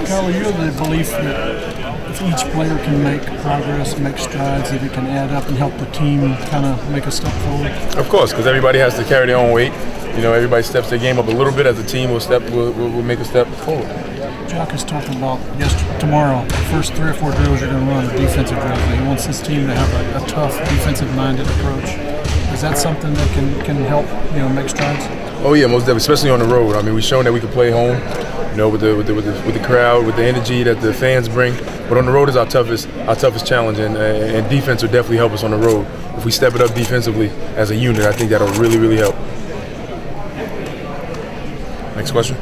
Kyle, are you of the belief that if each player can make progress, make strides, that it can add up and help the team kind of make a step forward? Of course, because everybody has to carry their own weight. You know, everybody steps their game up a little bit as a team. We'll make a step forward. Jock is talking about tomorrow, the first 3 or 4 drills you're going to run defensive drills. He wants his team to have a tough, defensive-minded approach. Is that something that can help, make strides? Oh yeah, most definitely, especially on the road. I mean, we've shown that we can play home, with the crowd, with the energy that the fans bring. But on the road is our toughest challenge, and defense will definitely help us on the road. If we step it up defensively as a unit, I think that'll really, really help. Next question.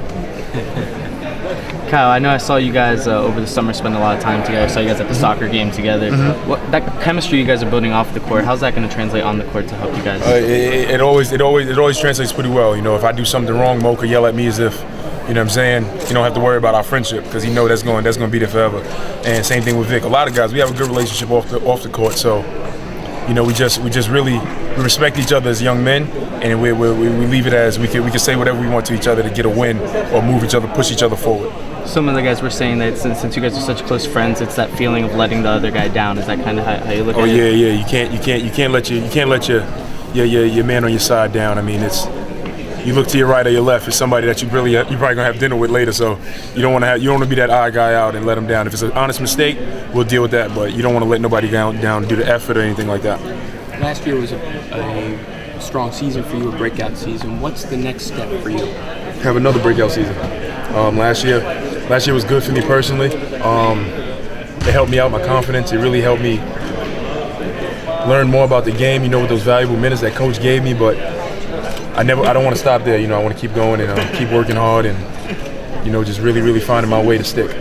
Kyle, I know I saw you guys over the summer spend a lot of time together. I saw you guys at the soccer game together. Mm-hmm. That chemistry you guys are building off the court, how's that going to translate on the court to help you guys? It always translates pretty well. If I do something wrong, Mo could yell at me as if, you know what I'm saying, you don't have to worry about our friendship because he knows that's going to be there forever. And same thing with Vic. A lot of guys, we have a good relationship off the court. So, we just really respect each other as young men, and we leave it as we can say whatever we want to each other to get a win or move each other, push each other forward. Some of the guys were saying that since you guys are such close friends, it's that feeling of letting the other guy down. Is that kind of how you look at it? Oh yeah. You can't let your man on your side down. I mean, you look to your right or your left. It's somebody that you're probably gonna have dinner with later. So you don't want to be that odd guy out and let him down. If it's an honest mistake, we'll deal with that. But you don't want to let nobody down due to effort or anything like that. Last year was a strong season for you, a breakout season. What's the next step for you? Have another breakout season. Last year was good for me personally. It helped me out, my confidence. It really helped me learn more about the game. With those valuable minutes that coach gave me. But I don't want to stop there. I want to keep going and keep working hard and just really finding my way to stick.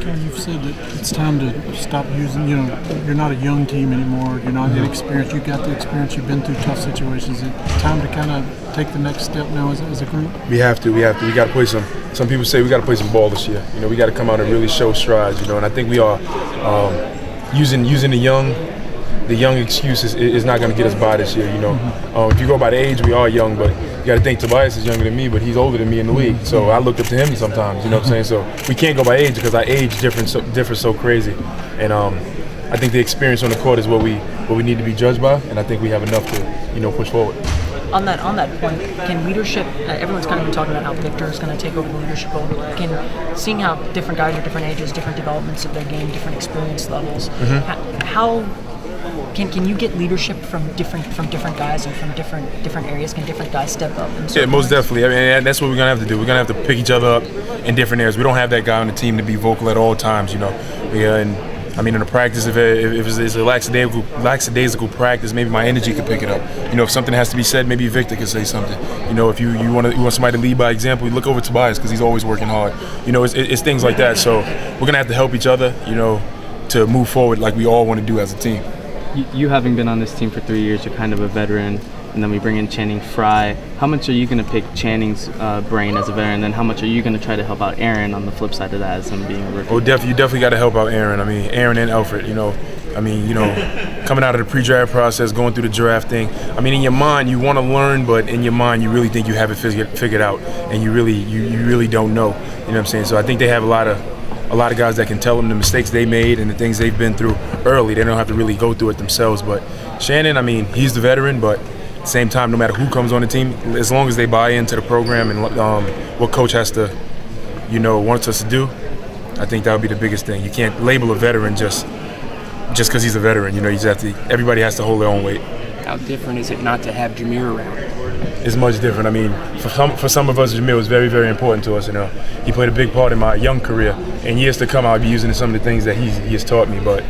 You've said that it's time to stop using, you're not a young team anymore, you're not inexperienced, you've got the experience, you've been through tough situations. It's time to kind of take the next step now as a group? We have to. We got to play some people say we got to play some ball this year. We got to come out and really show strides, and I think we are using the young excuse is not going to get us by this year, If you go by the age, we are young, but you got to think Tobias is younger than me, but he's older than me in the league. So I look up to him sometimes, you know what I'm saying? So we can't go by age because our age differs so crazy. And I think the experience on the court is what we need to be judged by, and I think we have enough to, push forward. On that point, can leadership? Everyone's kind of been talking about how Victor is going to take over the leadership role. Seeing how different guys are different ages, different developments of their game, different experience levels, how can you get leadership from different guys and from different areas? Can different guys step up? Yeah, most definitely. I mean, that's what we're gonna have to do. We're gonna have to pick each other up in different areas. We don't have that guy on the team to be vocal at all times, And I mean, in the practice, if it's a lackadaisical practice, maybe my energy could pick it up. If something has to be said, maybe Victor could say something. If you want somebody to lead by example, you look over Tobias because he's always working hard. It's things like that. So we're gonna have to help each other, to move forward like we all want to do as a team. You having been on this team for 3 years, you're kind of a veteran, and then we bring in Channing Frye. How much are you going to pick Channing's brain as a veteran, and then how much are you going to try to help out Aaron on the flip side of that as him being a rookie? Oh, you definitely got to help out Aaron. I mean, Aaron and Alfred, coming out of the pre-draft process, going through the draft thing. I mean, in your mind, you want to learn, but in your mind, you really think you have it figured out, and you really don't know. You know what I'm saying? So I think they have a lot of guys that can tell them the mistakes they made and the things they've been through early. They don't have to really go through it themselves. But Shannon, I mean, he's the veteran, but at the same time, no matter who comes on the team, as long as they buy into the program and what coach has to, wants us to do, I think that would be the biggest thing. You can't label a veteran just because he's a veteran. You just have to. Everybody has to hold their own weight. How different is it not to have Jameer around? It's much different. I mean, for some of us, Jameer was very, very important to us. He played a big part in my young career. In years to come, I'll be using some of the things that he has taught me. But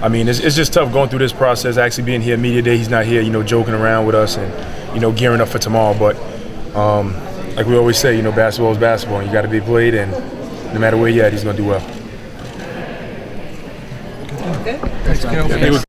I mean, it's just tough going through this process. Actually being here media day, he's not here. Joking around with us and gearing up for tomorrow. But like we always say, basketball is basketball. And you got to be played, and no matter where you're at, he's going to do well. Thanks, Kel.